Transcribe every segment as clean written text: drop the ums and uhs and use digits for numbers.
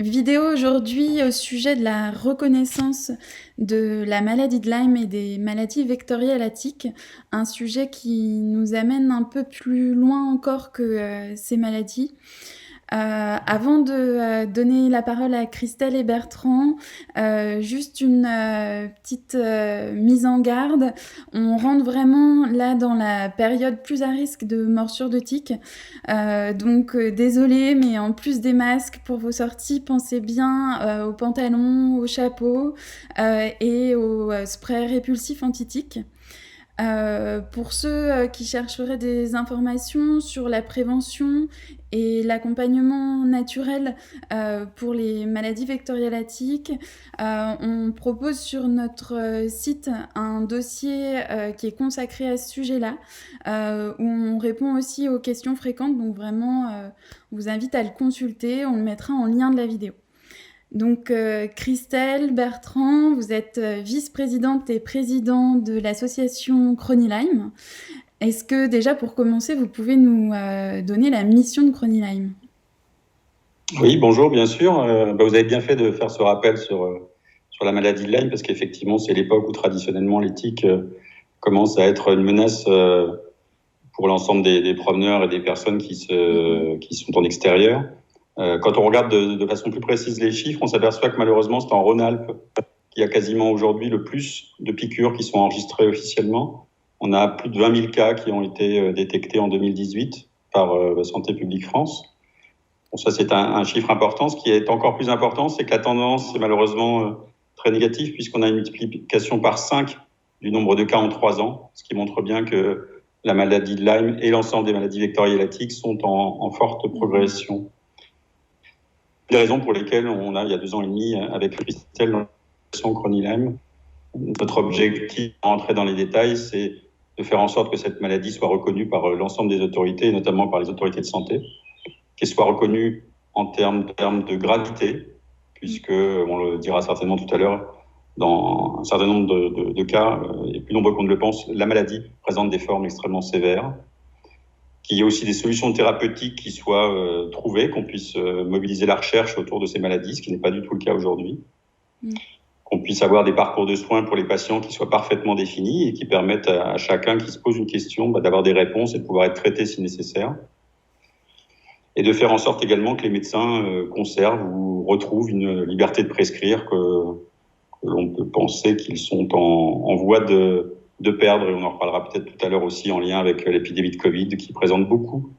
Vidéo aujourd'hui au sujet de la reconnaissance de la maladie de Lyme et des maladies vectorielles à tiques, un sujet qui nous amène un peu plus loin encore que ces maladies. Avant de donner la parole à Christelle et Bertrand, juste une petite mise en garde. On rentre vraiment là dans la période plus à risque de morsure de tiques. Donc désolée, mais en plus des masques pour vos sorties, pensez bien aux pantalons, aux chapeaux et aux sprays répulsifs anti-tiques. Pour ceux qui chercheraient des informations sur la prévention et l'accompagnement naturel pour les maladies vectorielles à tiques, on propose sur notre site un dossier qui est consacré à ce sujet-là, où on répond aussi aux questions fréquentes. Donc vraiment, on vous invite à le consulter. On le mettra en lien de la vidéo. Donc Christelle, Bertrand, vous êtes vice-présidente et président de l'association Chrony-Lyme. Est-ce que déjà pour commencer, vous pouvez nous donner la mission de Chrony-Lyme ? Oui, bonjour, bien sûr. Vous avez bien fait de faire ce rappel sur la maladie de Lyme, parce qu'effectivement, c'est l'époque où traditionnellement les tiques commencent à être une menace pour l'ensemble des promeneurs et des personnes qui sont en extérieur. Quand on regarde de façon plus précise les chiffres, on s'aperçoit que malheureusement, c'est en Rhône-Alpes qu'il y a quasiment aujourd'hui le plus de piqûres qui sont enregistrées officiellement. On a plus de 20 000 cas qui ont été détectés en 2018 par Santé publique France. Bon, ça, c'est un chiffre important. Ce qui est encore plus important, c'est que la tendance est malheureusement très négative, puisqu'on a une multiplication par 5 du nombre de cas en 3 ans, ce qui montre bien que la maladie de Lyme et l'ensemble des maladies vectorielles à tiques sont en forte progression. Les raisons pour lesquelles on a, il y a 2 ans et demi, avec Christelle, dans l'association Chrony-Lyme, notre objectif, à entrer dans les détails, c'est de faire en sorte que cette maladie soit reconnue par l'ensemble des autorités, et notamment par les autorités de santé, qu'elle soit reconnue en termes de gravité, puisque, on le dira certainement tout à l'heure, dans un certain nombre de cas, et plus nombreux qu'on ne le pense, la maladie présente des formes extrêmement sévères, qu'il y ait aussi des solutions thérapeutiques qui soient trouvées, qu'on puisse mobiliser la recherche autour de ces maladies, ce qui n'est pas du tout le cas aujourd'hui. Qu'on puisse avoir des parcours de soins pour les patients qui soient parfaitement définis et qui permettent à chacun qui se pose une question d'avoir des réponses et de pouvoir être traité si nécessaire. Et de faire en sorte également que les médecins conservent ou retrouvent une liberté de prescrire que l'on peut penser qu'ils sont en voie de perdre, et on en reparlera peut-être tout à l'heure aussi en lien avec l'épidémie de Covid qui présente beaucoup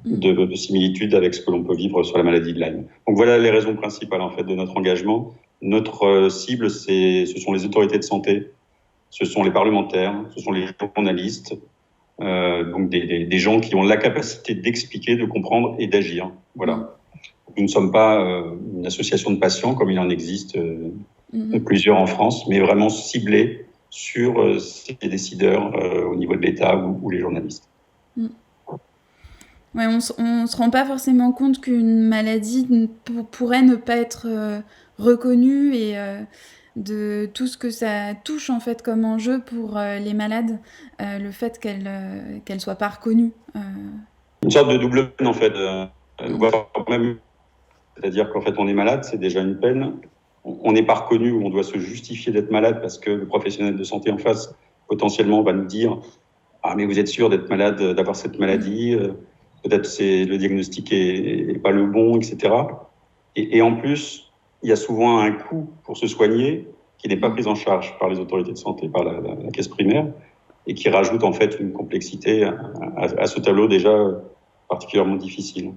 de similitudes avec ce que l'on peut vivre sur la maladie de Lyme. Donc voilà les raisons principales en fait de notre engagement. Notre cible, ce sont les autorités de santé, ce sont les parlementaires, ce sont les journalistes, donc des gens qui ont la capacité d'expliquer, de comprendre et d'agir. Voilà. Nous ne sommes pas une association de patients comme il en existe plusieurs en France, mais vraiment ciblés sur ces décideurs au niveau de l'État ou les journalistes. Ouais, on se rend pas forcément compte qu'une maladie pourrait ne pas être reconnue et de tout ce que ça touche en fait comme enjeu pour les malades, le fait qu'elle soit pas reconnue. Une sorte de double peine en fait, même, c'est-à-dire qu'en fait on est malade, c'est déjà une peine. On n'est pas reconnu ou on doit se justifier d'être malade parce que le professionnel de santé en face potentiellement va nous dire « Ah mais vous êtes sûr d'être malade, d'avoir cette maladie peut-être c'est le diagnostic est pas le bon, etc. » Et en plus, il y a souvent un coût pour se soigner qui n'est pas pris en charge par les autorités de santé, par la caisse primaire, et qui rajoute en fait une complexité à ce tableau déjà particulièrement difficile.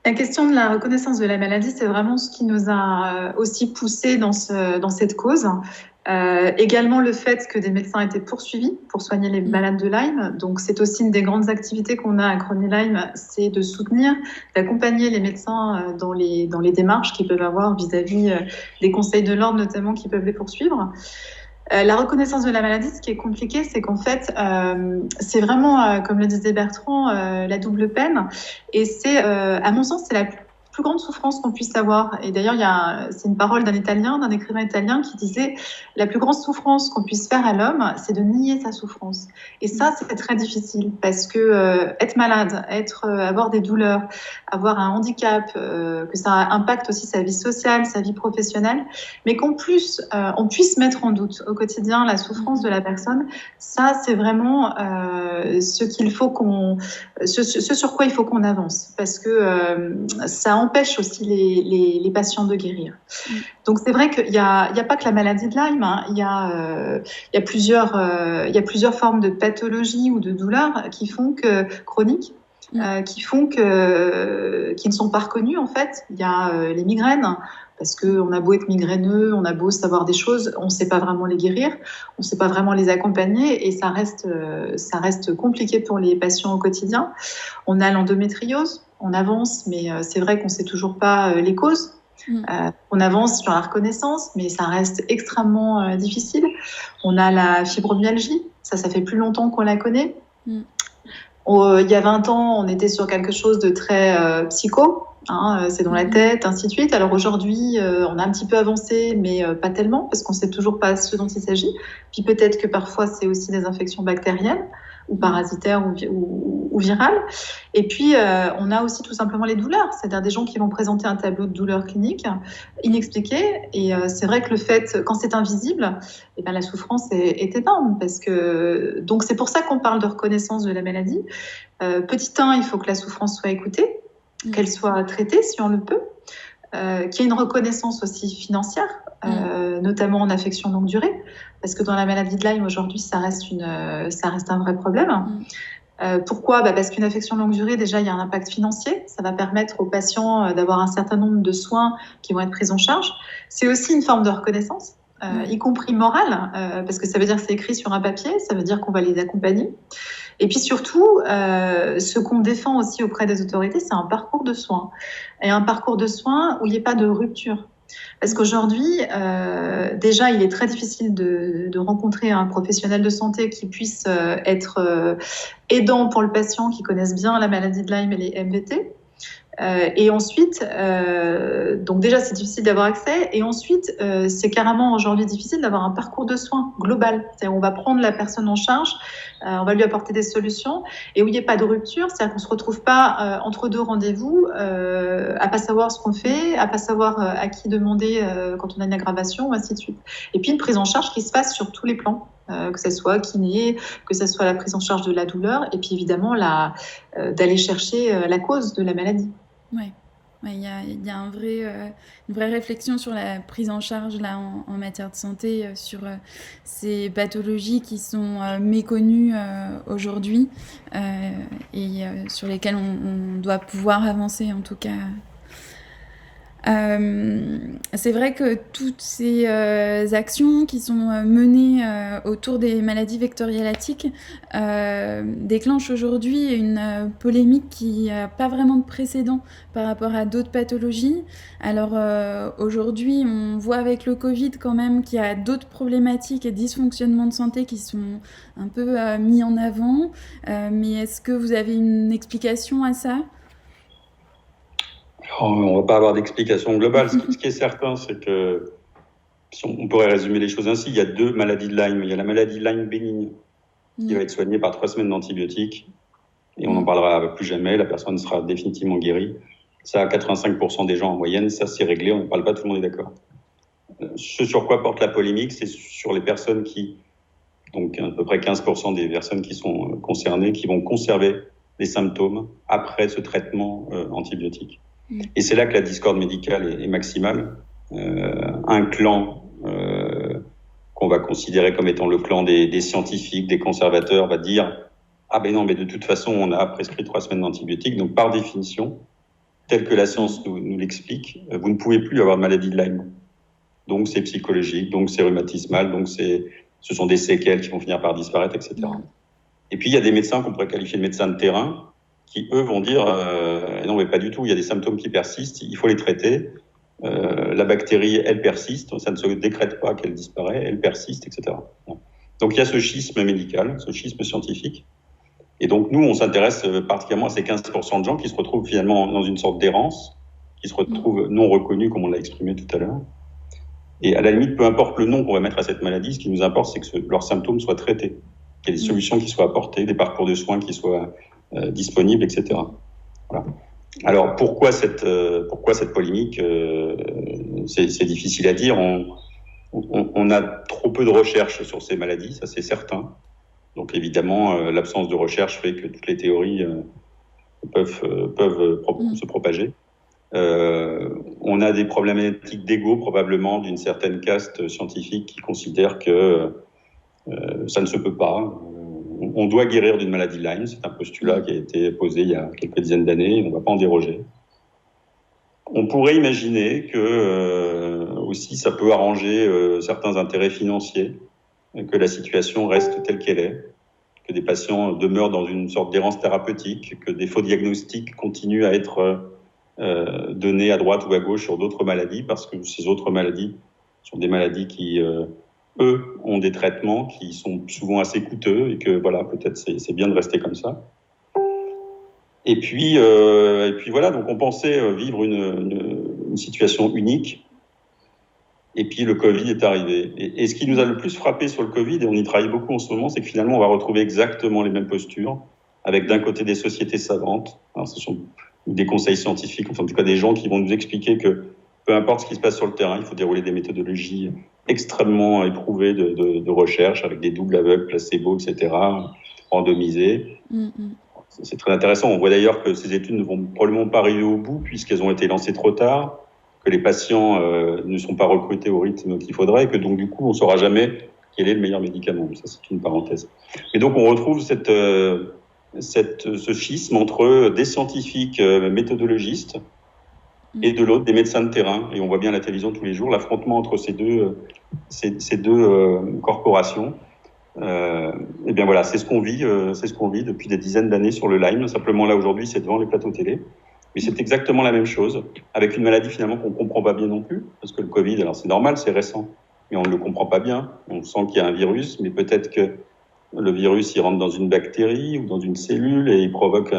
La question de la reconnaissance de la maladie, c'est vraiment ce qui nous a aussi poussé dans cette cause. Également le fait que des médecins étaient poursuivis pour soigner les malades de Lyme. Donc c'est aussi une des grandes activités qu'on a à Chrony-Lyme, c'est de soutenir, d'accompagner les médecins dans les démarches qu'ils peuvent avoir vis-à-vis des conseils de l'ordre notamment qui peuvent les poursuivre. La reconnaissance de la maladie, ce qui est compliqué, c'est qu'en fait, c'est vraiment, comme le disait Bertrand, la double peine. Et c'est, à mon sens, c'est la plus grande souffrance qu'on puisse avoir. Et d'ailleurs, c'est une parole d'un écrivain italien qui disait la plus grande souffrance qu'on puisse faire à l'homme, c'est de nier sa souffrance. Et ça, c'est très difficile parce que être malade, avoir des douleurs, avoir un handicap, que ça impacte aussi sa vie sociale, sa vie professionnelle, mais qu'en plus, on puisse mettre en doute au quotidien la souffrance de la personne, ça, c'est vraiment ce sur quoi il faut qu'on avance, parce que ça empêche aussi les patients de guérir. Donc c'est vrai qu'il y a pas que la maladie de Lyme, hein. Il y a plusieurs formes de pathologies ou de douleurs chroniques, qui ne sont pas reconnues en fait. Il y a les migraines, parce qu'on a beau être migraineux, on a beau savoir des choses, on ne sait pas vraiment les guérir, on ne sait pas vraiment les accompagner, et ça reste compliqué pour les patients au quotidien. On a l'endométriose, on avance, mais c'est vrai qu'on ne sait toujours pas les causes. On avance sur la reconnaissance, mais ça reste extrêmement difficile. On a la fibromyalgie, ça fait plus longtemps qu'on la connaît. Il y a 20 ans, on était sur quelque chose de très psycho, c'est dans la tête, ainsi de suite. Alors aujourd'hui, on a un petit peu avancé, mais pas tellement, parce qu'on ne sait toujours pas ce dont il s'agit. Puis peut-être que parfois, c'est aussi des infections bactériennes, ou parasitaires, ou virales. Et puis, on a aussi tout simplement les douleurs, c'est-à-dire des gens qui vont présenter un tableau de douleurs cliniques inexpliquées. Et c'est vrai que le fait, quand c'est invisible, eh ben, la souffrance est énorme. Donc c'est pour ça qu'on parle de reconnaissance de la maladie. Petit 1, il faut que la souffrance soit écoutée, qu'elle soit traitée si on le peut, qu'il y ait une reconnaissance aussi financière, notamment en affection longue durée, parce que dans la maladie de Lyme aujourd'hui, ça reste un vrai problème. Pourquoi ? Parce qu'une affection longue durée, déjà, il y a un impact financier. Ça va permettre aux patients d'avoir un certain nombre de soins qui vont être pris en charge. C'est aussi une forme de reconnaissance, y compris morale, parce que ça veut dire que c'est écrit sur un papier, ça veut dire qu'on va les accompagner. Et puis surtout, ce qu'on défend aussi auprès des autorités, c'est un parcours de soins. Et un parcours de soins où il n'y ait pas de rupture. Parce qu'aujourd'hui, déjà, il est très difficile de rencontrer un professionnel de santé qui puisse être aidant pour le patient, qui connaisse bien la maladie de Lyme et les MVT. Et ensuite, donc déjà c'est difficile d'avoir accès, et ensuite c'est carrément aujourd'hui difficile d'avoir un parcours de soins global. C'est-à-dire on va prendre la personne en charge, on va lui apporter des solutions, et où il n'y ait pas de rupture, c'est-à-dire qu'on ne se retrouve pas entre deux rendez-vous à pas savoir ce qu'on fait, à pas savoir à qui demander quand on a une aggravation, ainsi de suite. Et puis une prise en charge qui se fasse sur tous les plans. Que ce soit kiné, que ce soit la prise en charge de la douleur, et puis évidemment d'aller chercher la cause de la maladie. Ouais. Il y a une vraie réflexion sur la prise en charge là, en matière de santé, sur ces pathologies qui sont méconnues aujourd'hui, et sur lesquelles on doit pouvoir avancer en tout cas. C'est vrai que toutes ces actions qui sont menées autour des maladies vectorielles à tiques déclenchent aujourd'hui une polémique qui n'a pas vraiment de précédent par rapport à d'autres pathologies. Alors aujourd'hui, on voit avec le Covid quand même qu'il y a d'autres problématiques et dysfonctionnements de santé qui sont un peu mis en avant. Mais est-ce que vous avez une explication à ça ? Alors, on ne va pas avoir d'explication globale. Ce qui est certain, c'est que, si on pourrait résumer les choses ainsi, il y a 2 maladies de Lyme. Il y a la maladie de Lyme bénigne, qui va être soignée par 3 semaines d'antibiotiques, et on n'en parlera plus jamais, la personne sera définitivement guérie. Ça, à 85% des gens en moyenne, ça c'est réglé, on ne parle pas, tout le monde est d'accord. Ce sur quoi porte la polémique, c'est sur les personnes donc à peu près 15% des personnes qui sont concernées, qui vont conserver des symptômes après ce traitement antibiotique. Et c'est là que la discorde médicale est maximale. Un clan qu'on va considérer comme étant le clan des scientifiques, des conservateurs, va dire « Ah ben non, mais de toute façon, on a prescrit 3 semaines d'antibiotiques, donc par définition, tel que la science nous l'explique, vous ne pouvez plus avoir de maladie de Lyme. Donc c'est psychologique, donc c'est rhumatismal, donc ce sont des séquelles qui vont finir par disparaître, etc. » Et puis il y a des médecins qu'on pourrait qualifier de médecins de terrain, qui, eux, vont dire non, mais pas du tout, il y a des symptômes qui persistent, il faut les traiter. La bactérie, elle persiste, ça ne se décrète pas qu'elle disparaît, elle persiste, etc. Donc il y a ce schisme médical, ce schisme scientifique. Et donc nous, on s'intéresse particulièrement à ces 15% de gens qui se retrouvent finalement dans une sorte d'errance, qui se retrouvent non reconnus, comme on l'a exprimé tout à l'heure. Et à la limite, peu importe le nom qu'on va mettre à cette maladie, ce qui nous importe, c'est que leurs symptômes soient traités, qu'il y ait des solutions qui soient apportées, des parcours de soins qui soient disponibles, etc. Voilà. Alors, pourquoi cette polémique c'est difficile à dire. On a trop peu de recherches sur ces maladies, ça c'est certain. Donc évidemment, l'absence de recherche fait que toutes les théories peuvent se propager. On a des problématiques d'ego, probablement, d'une certaine caste scientifique qui considère que ça ne se peut pas. On doit guérir d'une maladie de Lyme, c'est un postulat qui a été posé il y a quelques dizaines d'années, on ne va pas en déroger. On pourrait imaginer que aussi ça peut arranger certains intérêts financiers, que la situation reste telle qu'elle est, que des patients demeurent dans une sorte d'errance thérapeutique, que des faux diagnostics continuent à être donnés à droite ou à gauche sur d'autres maladies, parce que ces autres maladies sont des maladies qui, eux, ont des traitements qui sont souvent assez coûteux, et que voilà, peut-être c'est bien de rester comme ça. Et puis voilà, donc on pensait vivre une situation unique. Et puis le Covid est arrivé. Et ce qui nous a le plus frappé sur le Covid, et on y travaille beaucoup en ce moment, c'est que finalement on va retrouver exactement les mêmes postures, avec d'un côté des sociétés savantes, alors ce sont des conseils scientifiques, enfin en tout cas des gens qui vont nous expliquer que peu importe ce qui se passe sur le terrain, il faut dérouler des méthodologies extrêmement éprouvées de recherche, avec des doubles aveugles, placebo, etc., randomisés. C'est très intéressant. On voit d'ailleurs que ces études ne vont probablement pas arriver au bout, puisqu'elles ont été lancées trop tard, que les patients ne sont pas recrutés au rythme qu'il faudrait, et que donc du coup on ne saura jamais quel est le meilleur médicament. Ça, c'est une parenthèse. Et donc on retrouve ce schisme entre des scientifiques méthodologistes et de l'autre des médecins de terrain. Et on voit bien à la télévision tous les jours l'affrontement entre ces deux corporations. Et bien voilà, c'est ce qu'on vit depuis des dizaines d'années sur le Lyme. Simplement là aujourd'hui, c'est devant les plateaux télé. Mais c'est exactement la même chose, avec une maladie finalement qu'on ne comprend pas bien non plus, parce que le Covid, alors c'est normal, c'est récent, mais on ne le comprend pas bien. On sent qu'il y a un virus, mais peut-être que le virus, il rentre dans une bactérie ou dans une cellule et il provoque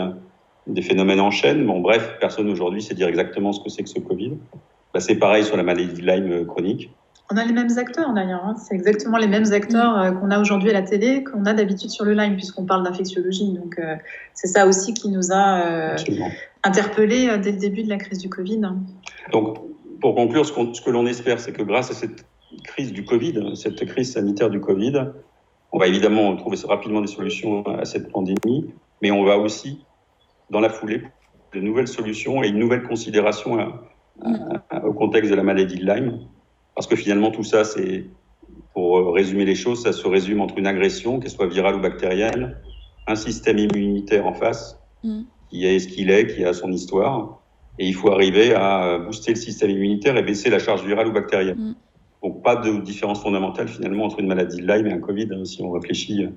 des phénomènes en chaîne. Bon, bref, personne aujourd'hui sait dire exactement ce que c'est que ce Covid. Bah, c'est pareil sur la maladie de Lyme chronique. On a les mêmes acteurs d'ailleurs, hein. C'est exactement les mêmes acteurs qu'on a aujourd'hui à la télé, qu'on a d'habitude sur le Lyme, puisqu'on parle d'infectiologie. Donc c'est ça aussi qui nous a interpellés dès le début de la crise du Covid. Donc pour conclure, ce que l'on espère, c'est que grâce à cette crise du Covid, cette crise sanitaire du Covid, on va évidemment trouver rapidement des solutions à cette pandémie, mais on va aussi, dans la foulée, de nouvelles solutions et une nouvelle considération au contexte de la maladie de Lyme. Parce que finalement, tout ça, c'est, pour résumer les choses, ça se résume entre une agression, qu'elle soit virale ou bactérienne, un système immunitaire en face, qui est ce qu'il est, qui a son histoire, et il faut arriver à booster le système immunitaire et baisser la charge virale ou bactérienne. Donc pas de différence fondamentale finalement entre une maladie de Lyme et un Covid, si on réfléchit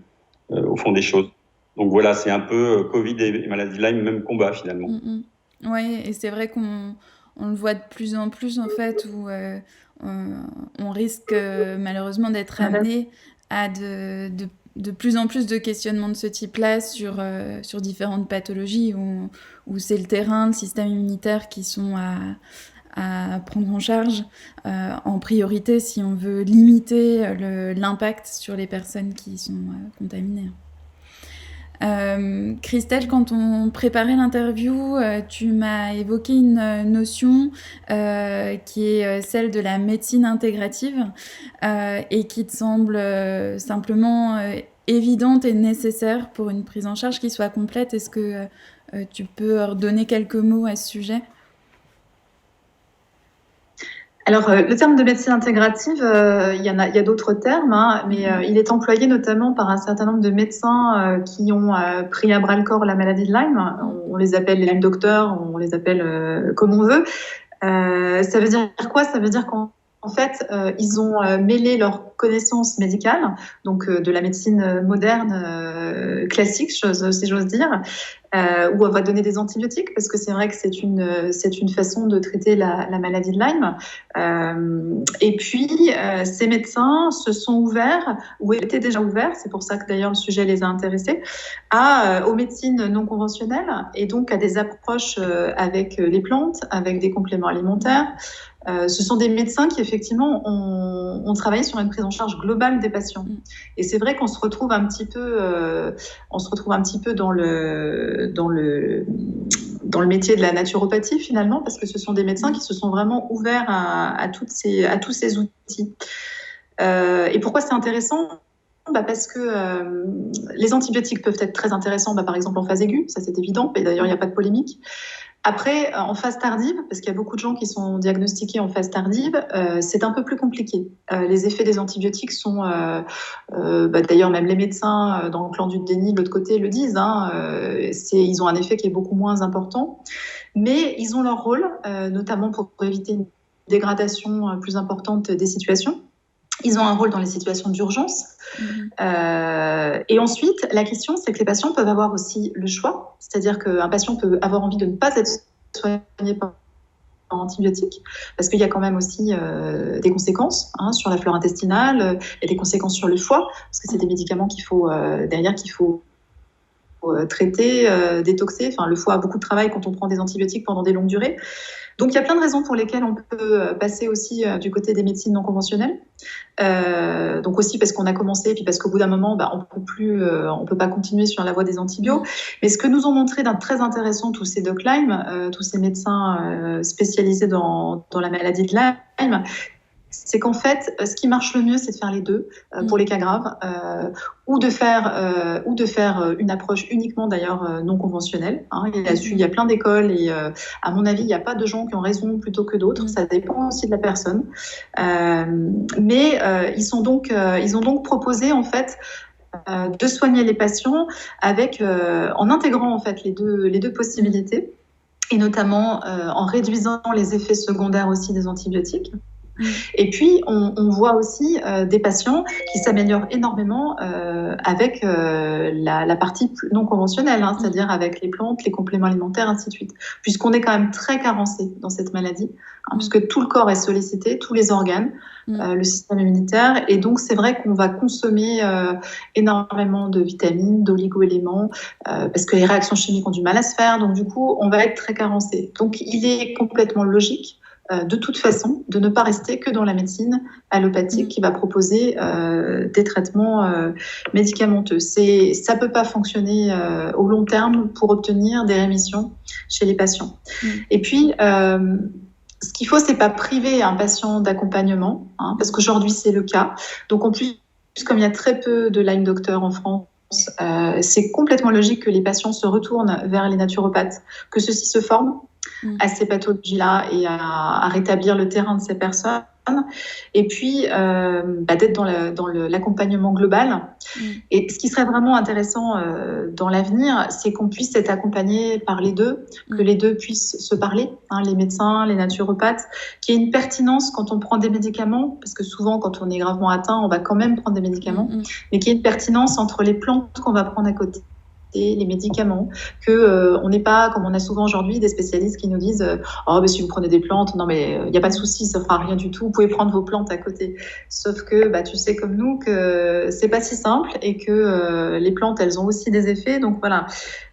au fond des choses. Donc voilà, c'est un peu Covid et maladie de Lyme, même combat finalement. Oui, et c'est vrai qu'on le voit de plus en plus en fait, où on risque malheureusement d'être amené à de plus en plus de questionnements de ce type-là sur différentes pathologies où c'est le terrain, le système immunitaire qui sont à prendre en charge en priorité si on veut limiter l'impact sur les personnes qui sont contaminées. Christelle, quand on préparait l'interview, tu m'as évoqué une notion qui est celle de la médecine intégrative et qui te semble simplement évidente et nécessaire pour une prise en charge qui soit complète. Est-ce que tu peux redonner quelques mots à ce sujet ? Alors, le terme de médecine intégrative, il y a d'autres termes, hein, mais il est employé notamment par un certain nombre de médecins qui ont pris à bras-le-corps la maladie de Lyme. On les appelle les Lyme docteurs, on les appelle comme on veut. Ça veut dire quoi ? Ça veut dire qu'en en fait, ils ont mêlé leurs connaissances médicales, donc de la médecine moderne classique, si j'ose dire, où on va donner des antibiotiques, parce que c'est vrai que c'est une façon de traiter la maladie de Lyme. Et puis, ces médecins se sont ouverts, ou étaient déjà ouverts, c'est pour ça que d'ailleurs le sujet les a intéressés, aux médecines non conventionnelles, et donc à des approches avec les plantes, avec des compléments alimentaires. Ce sont des médecins qui effectivement ont travaillé sur une prise en charge globale des patients. Et c'est vrai qu'on se retrouve un petit peu, dans le métier de la naturopathie finalement, parce que ce sont des médecins qui se sont vraiment ouverts à tous ces outils. Et pourquoi c'est intéressant? Parce que les antibiotiques peuvent être très intéressants, par exemple en phase aiguë, ça c'est évident, et d'ailleurs il n'y a pas de polémique. Après, en phase tardive, parce qu'il y a beaucoup de gens qui sont diagnostiqués en phase tardive, c'est un peu plus compliqué. Les effets des antibiotiques sont, d'ailleurs même les médecins dans le clan du déni de l'autre côté le disent, ils ont un effet qui est beaucoup moins important, mais ils ont leur rôle, notamment pour éviter une dégradation plus importante des situations. Ils ont un rôle dans les situations d'urgence. Et ensuite, la question, c'est que les patients peuvent avoir aussi le choix. C'est-à-dire qu'un patient peut avoir envie de ne pas être soigné par antibiotiques, parce qu'il y a quand même aussi des conséquences sur la flore intestinale et des conséquences sur le foie, parce que c'est des médicaments qu'il faut traiter, détoxer. Enfin, le foie a beaucoup de travail quand on prend des antibiotiques pendant des longues durées. Donc, il y a plein de raisons pour lesquelles on peut passer aussi du côté des médecines non conventionnelles. Donc aussi parce qu'on a commencé, puis parce qu'au bout d'un moment, on peut pas continuer sur la voie des antibiotiques. Mais ce que nous ont montré d'un très intéressant tous ces doc Lyme, tous ces médecins spécialisés dans la maladie de Lyme, c'est qu'en fait, ce qui marche le mieux, c'est de faire les deux pour les cas graves, ou de faire une approche uniquement d'ailleurs non conventionnelle. Il y a plein d'écoles et à mon avis, il n'y a pas de gens qui ont raison plutôt que d'autres. Ça dépend aussi de la personne. Mais ils ont donc proposé en fait de soigner les patients en intégrant en fait les deux possibilités, et notamment en réduisant les effets secondaires aussi des antibiotiques. Et puis, on voit aussi des patients qui s'améliorent énormément avec la partie non conventionnelle, c'est-à-dire avec les plantes, les compléments alimentaires, ainsi de suite. Puisqu'on est quand même très carencé dans cette maladie, puisque tout le corps est sollicité, tous les organes, le système immunitaire. Et donc, c'est vrai qu'on va consommer énormément de vitamines, d'oligo-éléments, parce que les réactions chimiques ont du mal à se faire. Donc, du coup, on va être très carencé. Donc, il est complètement logique de toute façon, de ne pas rester que dans la médecine allopathique qui va proposer des traitements médicamenteux. Ça ne peut pas fonctionner au long terme pour obtenir des rémissions chez les patients. Et puis, ce qu'il faut, c'est pas priver un patient d'accompagnement, parce qu'aujourd'hui, c'est le cas. Donc, en plus, comme il y a très peu de Lyme docteurs en France, c'est complètement logique que les patients se retournent vers les naturopathes, que ceux-ci se forment à ces pathologies-là et à rétablir le terrain de ces personnes. Et puis, d'être dans l'accompagnement global. Et ce qui serait vraiment intéressant dans l'avenir, c'est qu'on puisse être accompagné par les deux, que les deux puissent se parler, les médecins, les naturopathes, qu'il y ait une pertinence quand on prend des médicaments, parce que souvent, quand on est gravement atteint, on va quand même prendre des médicaments, mais qu'il y ait une pertinence entre les plantes qu'on va prendre à côté, les médicaments, on n'est pas, comme on a souvent aujourd'hui, des spécialistes qui nous disent si vous prenez des plantes, non mais il n'y a pas de souci, ça ne fera rien du tout, vous pouvez prendre vos plantes à côté. Sauf que tu sais comme nous que c'est pas si simple et que les plantes, elles ont aussi des effets. Donc voilà,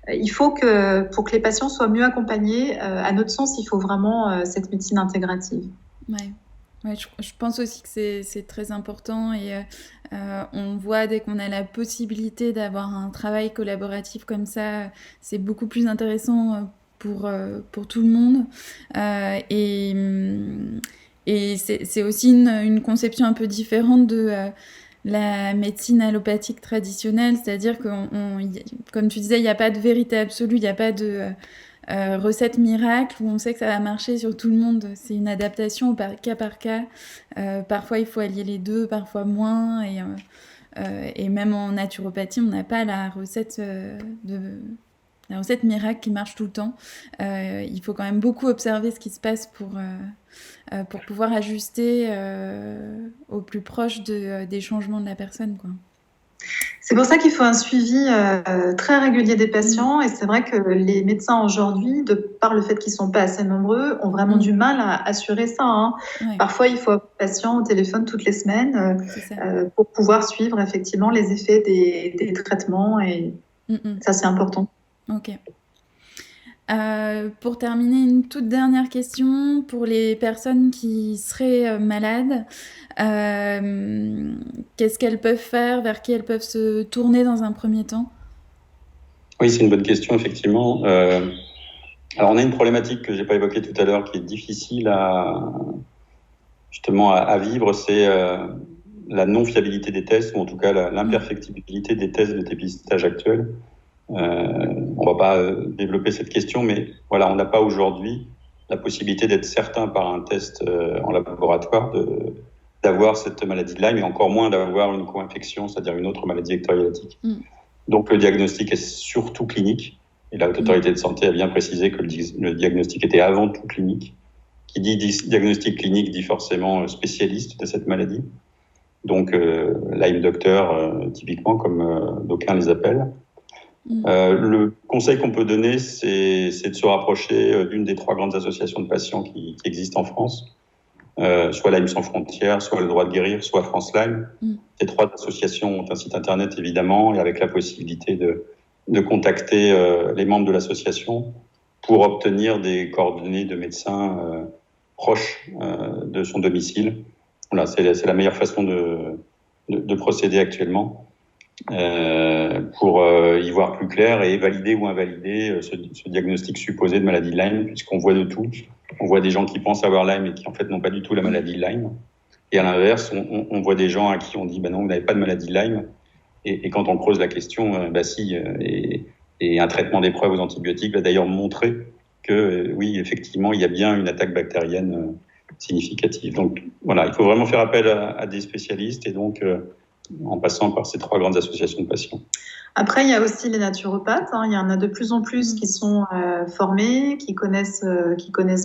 il faut que pour que les patients soient mieux accompagnés, à notre sens, il faut vraiment cette médecine intégrative. Ouais, je pense aussi que c'est très important et on voit dès qu'on a la possibilité d'avoir un travail collaboratif comme ça, c'est beaucoup plus intéressant pour tout le monde. Et c'est aussi une conception un peu différente de la médecine allopathique traditionnelle, c'est-à-dire que, comme tu disais, il n'y a pas de vérité absolue, il n'y a pas de recette miracle où on sait que ça va marcher sur tout le monde. C'est une adaptation au cas par cas. Parfois, il faut allier les deux, parfois moins. Et même en naturopathie, on n'a pas la recette la recette miracle qui marche tout le temps. Il faut quand même beaucoup observer ce qui se passe pour pouvoir ajuster au plus proche des changements de la personne, quoi. C'est pour ça qu'il faut un suivi très régulier des patients. Et c'est vrai que les médecins aujourd'hui, de par le fait qu'ils sont pas assez nombreux, ont vraiment du mal à assurer ça, hein. Ouais, Parfois, il faut avoir le patient au téléphone toutes les semaines c'est ça. pour pouvoir suivre effectivement les effets des traitements. Et ça, c'est important. Ok. Pour terminer, une toute dernière question pour les personnes qui seraient malades. Qu'est-ce qu'elles peuvent faire, vers qui elles peuvent se tourner dans un premier temps? Oui, c'est une bonne question, effectivement. Alors, on a une problématique que j'ai pas évoquée tout à l'heure qui est difficile justement à vivre, c'est la non-fiabilité des tests, ou en tout cas l'imperfectibilité des tests de dépistage actuels. On va pas développer cette question, mais voilà, on n'a pas aujourd'hui la possibilité d'être certain par un test en laboratoire d'avoir cette maladie de Lyme, et encore moins d'avoir une co-infection, c'est-à-dire une autre maladie vectorielle-athique. Donc le diagnostic est surtout clinique, et la Haute Autorité de Santé a bien précisé que le diagnostic était avant tout clinique. Qui dit diagnostic clinique dit forcément spécialiste de cette maladie. Donc Lyme docteur, typiquement, comme d'aucuns les appellent. Le conseil qu'on peut donner, c'est de se rapprocher d'une des 3 grandes associations de patients qui existent en France, soit Lyme sans frontières, soit Le Droit de Guérir, soit France Lyme. Ces 3 associations ont un site internet, évidemment, et avec la possibilité de contacter les membres de l'association pour obtenir des coordonnées de médecins proches de son domicile. Voilà, c'est la meilleure façon de procéder actuellement. Pour y voir plus clair et valider ou invalider ce diagnostic supposé de maladie de Lyme, puisqu'on voit de tout. On voit des gens qui pensent avoir Lyme et qui en fait n'ont pas du tout la maladie de Lyme. Et à l'inverse, on voit des gens à qui on dit non, vous n'avez pas de maladie de Lyme. Et quand on creuse la question, si, et un traitement des preuves aux antibiotiques va d'ailleurs montrer que oui, effectivement, il y a bien une attaque bactérienne significative. Donc voilà, il faut vraiment faire appel à des spécialistes, et donc en passant par ces 3 grandes associations de patients. Après, il y a aussi les naturopathes, hein. Il y en a de plus en plus qui sont formés, qui connaissent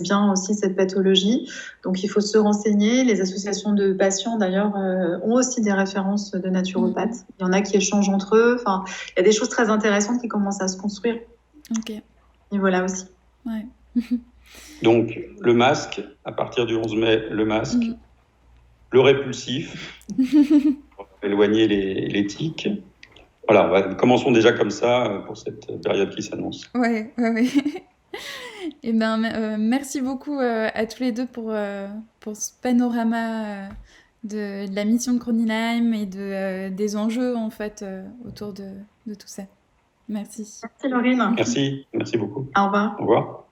bien aussi cette pathologie. Donc, il faut se renseigner. Les associations de patients, d'ailleurs, ont aussi des références de naturopathes. Il y en a qui échangent entre eux. Enfin, il y a des choses très intéressantes qui commencent à se construire. Ok. Et voilà aussi. Ouais. Donc, le masque, à partir du 11 mai, le masque, le répulsif, pour éloigner les tiques. Voilà, commençons déjà comme ça pour cette période qui s'annonce. Ouais. Et ben, merci beaucoup à tous les deux pour ce panorama de la mission de Chronilyme et des enjeux en fait autour de tout ça. Merci. Merci Laurine. Merci beaucoup. Au revoir. Au revoir.